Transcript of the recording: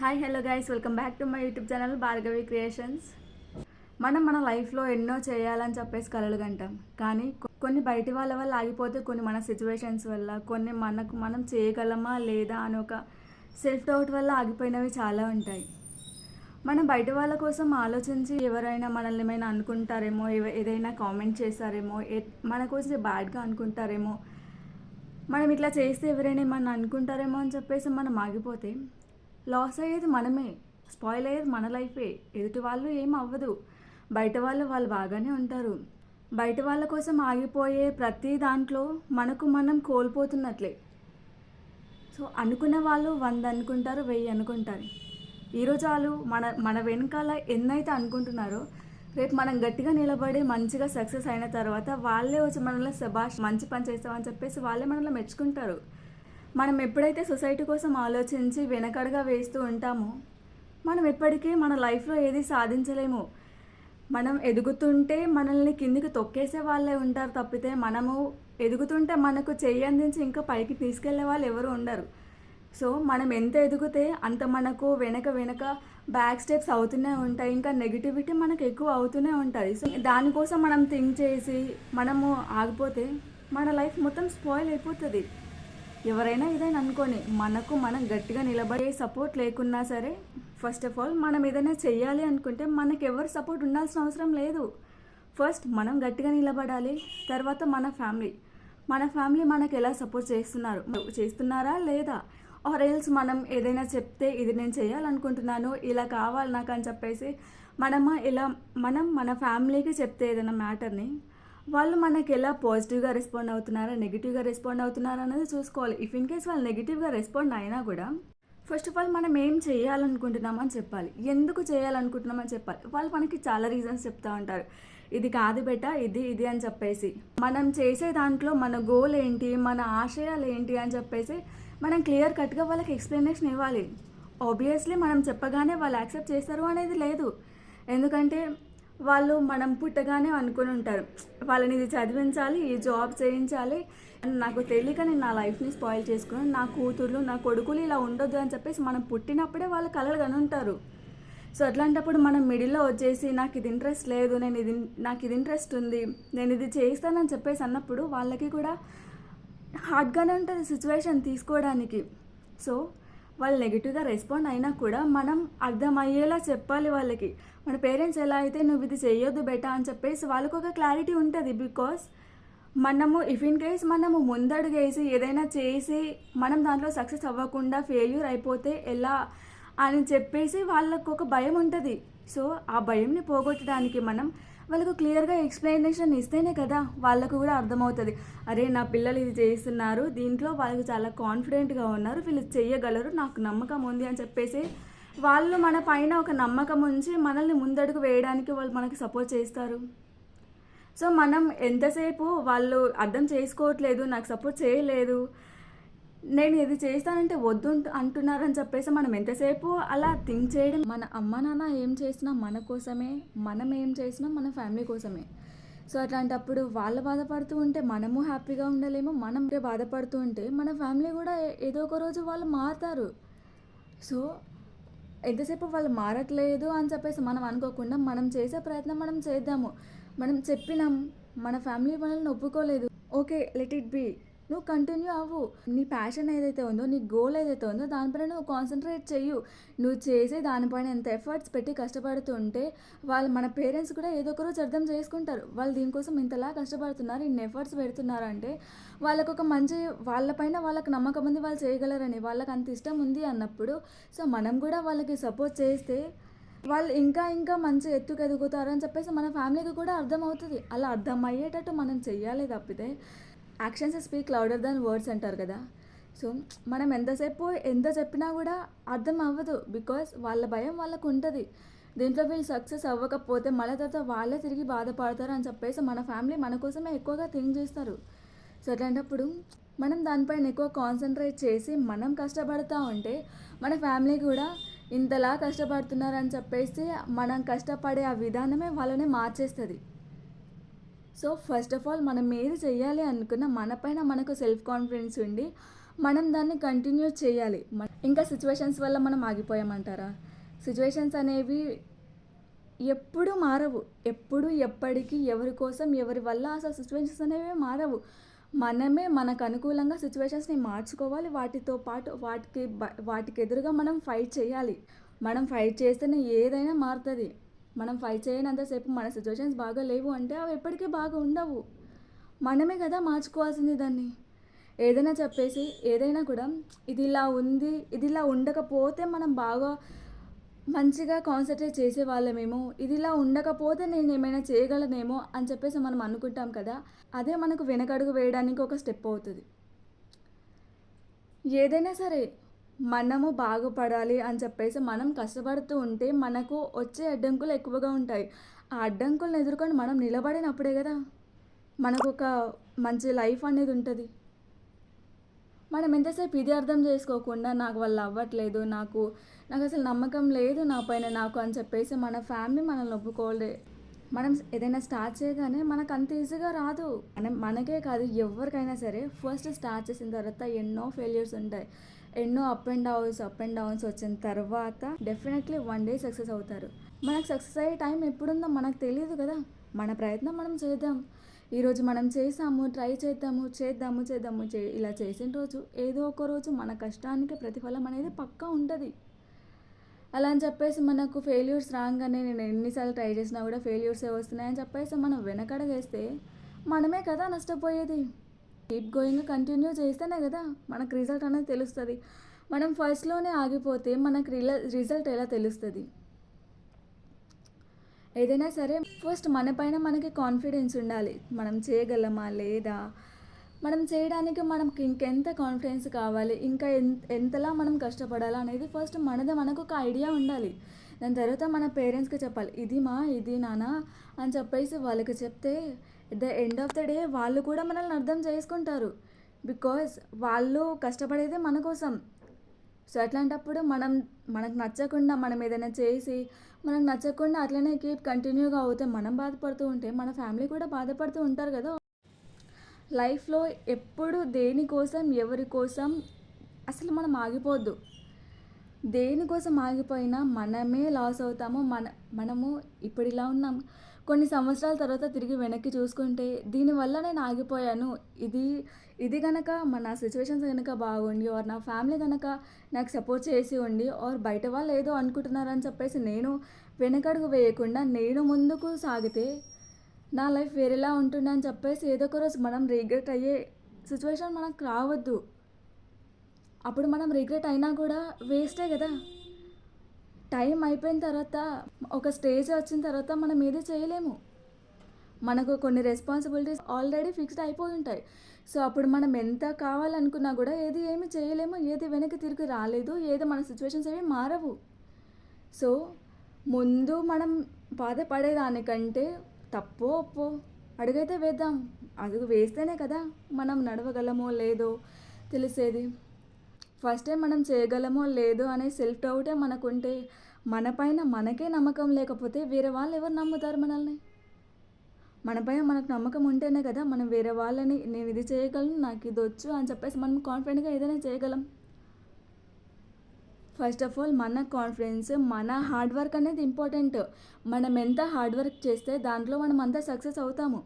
Hi hello guys, welcome back to my YouTube channel Bhargavi creations. మనం మన లైఫ్లో ఎన్నో చేయాలని చెప్పేసి కలలు కంటాం. కానీ కొన్ని బయటి వాళ్ళ వల్ల ఆగిపోతే, కొన్ని మన సిచ్యువేషన్స్ వల్ల, కొన్ని మనకు మనం చేయగలమా లేదా అని ఒక సెల్ఫ్ డౌట్ వల్ల ఆగిపోయినవి చాలా ఉంటాయి. మనం బయట వాళ్ళ కోసం ఆలోచించి ఎవరైనా మనల్ని ఏమైనా అనుకుంటారేమో, ఏదైనా కామెంట్ చేస్తారేమో, మన కోసం బ్యాడ్గా అనుకుంటారేమో, మనం ఇట్లా చేస్తే ఎవరైనా ఏమన్నా అనుకుంటారేమో అని చెప్పేసి మనం ఆగిపోతే లాస్ అయ్యేది మనమే, స్పాయిల్ అయ్యేది మన లైఫే. ఎదుటి వాళ్ళు ఏం అవ్వదు, బయట వాళ్ళు బాగానే ఉంటారు. బయట వాళ్ళ కోసం ఆగిపోయే ప్రతి దాంట్లో మనకు మనం కోల్పోతున్నట్లే. సో అనుకున్న వాళ్ళు 100 అనుకుంటారు, 1000 అనుకుంటారు. ఈరోజు వాళ్ళు మన వెనకాల ఎన్నైతే అనుకుంటున్నారో, రేపు మనం గట్టిగా నిలబడి మంచిగా సక్సెస్ అయిన తర్వాత వాళ్ళే వచ్చి మనల్ని శభాష్ మంచి పని చేస్తామని చెప్పేసి వాళ్ళే మనల్ని మెచ్చుకుంటారు. మనం ఎప్పుడైతే సొసైటీ కోసం ఆలోచించి వెనకడుగా వేస్తూ ఉంటామో, మనం ఎప్పటికీ మన లైఫ్లో ఏది సాధించలేము. మనం ఎదుగుతుంటే మనల్ని కిందికి తొక్కేసే వాళ్ళే ఉంటారు తప్పితే, మనము ఎదుగుతుంటే మనకు చెయ్యి అందించి ఇంకా పైకి తీసుకెళ్లే వాళ్ళు ఎవరు ఉండరు. సో మనం ఎంత ఎదిగితే అంత మనకు వెనక బ్యాక్ స్టెప్స్ అవుతూనే ఉంటాయి, ఇంకా నెగిటివిటీ మనకు ఎక్కువ అవుతూనే ఉంటుంది. సో దానికోసం మనం థింక్ చేసి మనము ఆగిపోతే మన లైఫ్ మొత్తం స్పాయిల్ అయిపోతుంది. ఎవరైనా ఏదైనా అనుకొని మనం గట్టిగా నిలబడే సపోర్ట్ లేకున్నా సరే, ఫస్ట్ ఆఫ్ ఆల్ మనం ఏదైనా చెయ్యాలి అనుకుంటే మనకు ఎవరు సపోర్ట్ ఉండాల్సిన అవసరం లేదు. ఫస్ట్ మనం గట్టిగా నిలబడాలి. తర్వాత మన ఫ్యామిలీ మనకు ఎలా సపోర్ట్ చేస్తున్నారా లేదా, ఆర్ ఎల్స్ మనం ఏదైనా చెప్తే ఇది నేను చేయాలనుకుంటున్నాను, ఇలా కావాలి నాకు అని చెప్పేసి మనం మన ఫ్యామిలీకి చెప్తే ఏదైనా మ్యాటర్ని, వాళ్ళు మనకి ఎలా పాజిటివ్గా రెస్పాండ్ అవుతున్నారా, నెగిటివ్గా రెస్పాండ్ అవుతున్నారా అనేది చూసుకోవాలి. ఇఫ్ ఇన్ కేస్ వాళ్ళు నెగిటివ్గా రెస్పాండ్ అయినా కూడా ఫస్ట్ ఆఫ్ ఆల్ మనం ఏం చేయాలనుకుంటున్నామని చెప్పాలి, ఎందుకు చేయాలనుకుంటున్నామని చెప్పాలి. వాళ్ళు మనకి చాలా రీజన్స్ చెప్తూ ఉంటారు, ఇది కాదు బెట, ఇది అని చెప్పేసి. మనం చేసే దాంట్లో మన గోల్ ఏంటి, మన ఆశయాలు ఏంటి అని చెప్పేసి మనం క్లియర్ కట్గా వాళ్ళకి ఎక్స్ప్లెనేషన్ ఇవ్వాలి. ఆబ్వియస్లీ మనం చెప్పగానే వాళ్ళు యాక్సెప్ట్ చేస్తారు అనేది లేదు. ఎందుకంటే వాళ్ళు మనం పుట్టగానే అనుకుని ఉంటారు, వాళ్ళని ఇది చదివించాలి, ఈ జాబ్ చేయించాలి, నాకు తెలియక నేను నా లైఫ్ని స్పాయిల్ చేసుకున్నాను, నా కూతుర్లు నా కొడుకులు ఇలా ఉండొద్దు అని చెప్పేసి మనం పుట్టినప్పుడే వాళ్ళ కలలు కనుంటారు. సో అట్లాంటప్పుడు మనం మిడిల్లో వచ్చేసి నాకు ఇది ఇంట్రెస్ట్ లేదు, నాకు ఇది ఇంట్రెస్ట్ ఉంది, నేను ఇది చేస్తానని చెప్పేసి అన్నప్పుడు వాళ్ళకి కూడా హార్డ్గానే ఉంటుంది సిచ్యువేషన్ తీసుకోవడానికి. సో వాళ్ళు నెగిటివ్గా రెస్పాండ్ అయినా కూడా మనం అర్థమయ్యేలా చెప్పాలి వాళ్ళకి. మన పేరెంట్స్ ఎలా అయితే నువ్వు ఇది చేయొద్దు బెటా అని చెప్పేసి వాళ్ళకు ఒక క్లారిటీ ఉంటుంది. బికాస్ మనము ఇఫ్ ఇన్ కేస్ మనము ముందడుగేసి ఏదైనా చేసి మనం దాంట్లో సక్సెస్ అవ్వకుండా ఫెయిల్యూర్ అయిపోతే ఎలా అని చెప్పేసి వాళ్ళకు ఒక భయం ఉంటుంది. సో ఆ భయంని పోగొట్టడానికి మనం వాళ్ళకు క్లియర్గా ఎక్స్ప్లెనేషన్ ఇస్తేనే కదా వాళ్ళకు కూడా అర్థమవుతుంది. అరే నా పిల్లలు ఇది చేస్తున్నారు, దీంట్లో వాళ్ళకి చాలా కాన్ఫిడెంట్గా ఉన్నారు, వీళ్ళు చేయగలరు, నాకు నమ్మకం ఉంది అని చెప్పేసి వాళ్ళు మన పైన ఒక నమ్మకం ఉంచి మనల్ని ముందడుగు వేయడానికి వాళ్ళు మనకి సపోర్ట్ చేస్తారు. సో మనం ఎంతసేపు వాళ్ళు అర్థం చేసుకోవట్లేదు, నాకు సపోర్ట్ చేయలేదు, నేను ఇది చేస్తానంటే వద్దు అంటున్నారని చెప్పేసి మనం ఎంతసేపు అలా థింక్ చేయడం. మన అమ్మ నాన్న ఏం చేసినా మన కోసమే, మనం ఏం చేసినా మన ఫ్యామిలీ కోసమే. సో అట్లాంటప్పుడు వాళ్ళు బాధపడుతూ ఉంటే మనము హ్యాపీగా ఉండలేము, మనం బాధపడుతూ ఉంటే మన ఫ్యామిలీ కూడా ఏదో ఒక రోజు వాళ్ళు మారుతారు. సో ఎంతసేపు వాళ్ళు మారట్లేదు అని చెప్పేసి మనం అనుకోకుండా మనం చేసే ప్రయత్నం మనం చేద్దాము. మనం చెప్పినాం, మన ఫ్యామిలీ మనల్ని ఒప్పుకోలేదు, ఓకే లెట్ ఇట్ బీ, నువ్వు కంటిన్యూ అవ్వు. నీ ప్యాషన్ ఏదైతే ఉందో, నీ గోల్ ఏదైతే ఉందో దానిపైన నువ్వు కాన్సన్ట్రేట్ చెయ్యు. నువ్వు చేసే దానిపైన ఎంత ఎఫర్ట్స్ పెట్టి కష్టపడుతుంటే మన పేరెంట్స్ కూడా ఏదో ఒక రోజు అర్థం చేసుకుంటారు, వాళ్ళు దీనికోసం ఇంతలా కష్టపడుతున్నారు, ఇన్ని ఎఫర్ట్స్ పెడుతున్నారు అంటే వాళ్ళకు ఒక మంచి, వాళ్ళపైన వాళ్ళకి నమ్మకం ఉంది, వాళ్ళు చేయగలరని, వాళ్ళకి అంత ఇష్టం ఉంది అన్నప్పుడు సో మనం కూడా వాళ్ళకి సపోర్ట్ చేస్తే వాళ్ళు ఇంకా మంచి ఎత్తుకు ఎదుగుతారు అని చెప్పేసి మన ఫ్యామిలీకి కూడా అర్థమవుతుంది. అలా అర్థం అయ్యేటట్టు మనం చెయ్యాలి తప్పితే యాక్షన్స్ స్పీక్ లౌడర్ దాన్ వర్డ్స్ అంటారు కదా. సో మనం ఎంతసేపు ఎంత చెప్పినా కూడా అర్థం అవ్వదు. బికాస్ వాళ్ళ భయం వాళ్ళకు ఉంటుంది, దీంట్లో వీళ్ళు సక్సెస్ అవ్వకపోతే మళ్ళీ తర్వాత వాళ్ళే తిరిగి బాధపడతారు అని చెప్పేసి మన ఫ్యామిలీ మన కోసమే ఎక్కువగా థింక్ చేస్తారు. సో అట్లాంటప్పుడు మనం దానిపైన ఎక్కువ కాన్సన్ట్రేట్ చేసి మనం కష్టపడుతూ ఉంటే మన ఫ్యామిలీ కూడా ఇంతలా కష్టపడుతున్నారని చెప్పేసి మనం కష్టపడే ఆ విధానమే వాళ్ళని మార్చేస్తుంది. సో ఫస్ట్ ఆఫ్ ఆల్ మనం ఏది చేయాలి అనుకున్న మనపైన మనకు సెల్ఫ్ కాన్ఫిడెన్స్ ఉండి మనం దాన్ని కంటిన్యూ చేయాలి. ఇంకా సిచ్యువేషన్స్ వల్ల మనం ఆగిపోయామంటారా? సిచ్యువేషన్స్ అనేవి ఎప్పుడూ మారవు. ఎప్పుడు, ఎప్పటికి, ఎవరి కోసం, ఎవరి వల్ల అసలు సిచ్యువేషన్స్ అనేవి మారవు. మనమే మనకు అనుకూలంగా సిచ్యువేషన్స్‌ని మార్చుకోవాలి. వాటితో పాటు వాటికి ఎదురుగా మనం ఫైట్ చేయాలి. మనం ఫైట్ చేస్తేనే ఏదైనా మారుతది. మనం ఫైట్ చేయనంత సేపు మన సిచ్యువేషన్స్ బాగా లేవు అంటే అవి ఎప్పటికీ బాగా ఉండవు. మనమే కదా మార్చుకోవాల్సింది దాన్ని. ఏదైనా చెప్పేసి ఏదైనా కూడా ఇది ఇలా ఉంది, ఇది ఇలా ఉండకపోతే మనం బాగా మంచిగా కాన్సంట్రేట్ చేసేవాళ్ళమేమో, ఇది ఇలా ఉండకపోతే నేనేమైనా చేయగలనేమో అని చెప్పేసి మనం అనుకుంటాం కదా! అదే మనకు వెనకడుగు వేయడానికి ఒక స్టెప్ అవుతది. ఏదైనా సరే మనము బాగుపడాలి అని చెప్పేసి మనం కష్టపడుతూ ఉంటే మనకు వచ్చే అడ్డంకులు ఎక్కువగా ఉంటాయి. ఆ అడ్డంకులను ఎదుర్కొని మనం నిలబడినప్పుడే గదా! మనకొక మంచి లైఫ్ అనేది ఉంటది. మనం ఎంతసేపు ఇది అర్థం చేసుకోకుండా నాకు వల్ల అవ్వట్లేదు, నాకసలు నమ్మకం లేదు నా పైన అని చెప్పేసి మన ఫ్యామిలీ మనల్ని ఒప్పుకోలే. మనం ఏదైనా స్టార్ట్ చేయగానే మనకు అంత ఈజీగా రాదు. మనకే కాదు ఎవరికైనా సరే ఫస్ట్ స్టార్ట్ చేసిన తర్వాత ఎన్నో ఫెయిల్యూర్స్ ఉంటాయి. ఎన్నో అప్ అండ్ డౌన్స్ వచ్చిన తర్వాత డెఫినెట్లీ వన్ డే సక్సెస్ అవుతారు. మనకు సక్సెస్ అయ్యే టైం ఎప్పుడుందో మనకు తెలియదు కదా! మన ప్రయత్నం మనం చేద్దాం. ఈరోజు మనం చేసాము, ట్రై చేద్దాము ఇలా చేసిన రోజు ఏదో ఒక రోజు మన కష్టానికి ప్రతిఫలం అనేది పక్కా ఉంటది. అలా అని చెప్పేసి మనకు ఫెయిల్యూర్స్ రాంగానే నేను ఎన్నిసార్లు ట్రై చేసినా కూడా ఫెయిల్యూర్సే వస్తున్నాయని చెప్పేసి మనం వెనకడుగేస్తే మనమే కదా నష్టపోయేది. కీప్ గోయింగ్ కంటిన్యూ చేస్తేనే కదా మనకు రిజల్ట్ అనేది తెలుస్తుంది. మనం ఫస్ట్లోనే ఆగిపోతే మనకు రిజల్ట్ ఎలా తెలుస్తుంది? ఏదైనా సరే ఫస్ట్ మన పైన మనకి కాన్ఫిడెన్స్ ఉండాలి. మనం చేయగలమా లేదా, మనం చేయడానికి మనకి ఇంకెంత కాన్ఫిడెన్స్ కావాలి, ఇంకా ఎంతలా మనం కష్టపడాలా అనేది ఫస్ట్ మనకు ఒక ఐడియా ఉండాలి. దాని తర్వాత మన పేరెంట్స్కి చెప్పాలి, ఇది నాన్న అని చెప్పేసి వాళ్ళకి చెప్తే at the end of the day వాళ్ళు కూడా మనల్ని అర్థం చేసుకుంటారు. బికాజ్ వాళ్ళు కష్టపడేదే మన కోసం. సో అట్లాంటప్పుడు మనకు నచ్చకుండా మనం ఏదైనా చేసి మనకు నచ్చకుండా అట్లనే కంటిన్యూగా అవుతే మనం బాధపడుతూ ఉంటే మన ఫ్యామిలీ కూడా బాధపడుతూ ఉంటారు కదా. లైఫ్లో ఎప్పుడు దేనికోసం ఎవరి కోసం అసలు మనం ఆగిపోవద్దు. దేనికోసం ఆగిపోయినా మనమే లాస్ అవుతాము. మనము ఇప్పుడు ఇలా ఉన్నాం, కొన్ని సంవత్సరాల తర్వాత తిరిగి వెనక్కి చూసుకుంటే దీనివల్ల నేను ఆగిపోయాను, ఇది కనుక మన సిచ్యువేషన్స్ కనుక బాగుండి ఆర్ నా ఫ్యామిలీ కనుక నాకు సపోర్ట్ చేసి ఉండి ఆర్ బయట వాళ్ళు ఏదో అనుకుంటున్నారని చెప్పేసి నేను వెనకడుగు వేయకుండా నేను ముందుకు సాగితే నా లైఫ్ వేరేలా ఉంటుండే అని చెప్పేసి ఏదో ఒక రోజు మనం రిగ్రెట్ అయ్యే సిచ్యువేషన్ మనకు రావద్దు. అప్పుడు మనం రిగ్రెట్ అయినా కూడా వేస్టే కదా. టైం అయిపోయిన తర్వాత ఒక స్టేజ్ వచ్చిన తర్వాత మనం ఏది చేయలేము. మనకు కొన్ని రెస్పాన్సిబిలిటీస్ ఆల్రెడీ ఫిక్స్డ్ అయిపోయి ఉంటాయి. సో అప్పుడు మనం ఎంత కావాలనుకున్నా కూడా ఏమి చేయలేము, ఏది వెనక్కి తిరిగి రాలేదు, మన సిచ్యువేషన్స్ ఏవి మారవు. సో ముందు మనం బాధపడేదానికంటే తప్పో ఒప్పో అడుగైతే వేద్దాం. అడుగు వేస్తేనే కదా మనం నడవగలమో లేదో తెలిసేది. ఫస్ట్ టైం మనం చేయగలమో లేదో అనే సెల్ఫ్ డౌటే మనకుంటే, మన పైన మనకే నమ్మకం లేకపోతే వేరే వాళ్ళు ఎవరు నమ్ముతారు మనల్ని? మన పైన మనకు నమ్మకం ఉంటేనే కదా మనం వేరే వాళ్ళని నేను ఇది చేయగలను, నాకు ఇది వచ్చు అని చెప్పేసి మనం కాన్ఫిడెంట్గా ఏదైనా చేయగలం. ఫస్ట్ ఆఫ్ ఆల్ మన కాన్ఫిడెన్స్, మన హార్డ్ వర్క్ అనేది ఇంపార్టెంట్. మనం ఎంత హార్డ్ వర్క్ చేస్తే దాంట్లో మనం అంతా సక్సెస్ అవుతాము.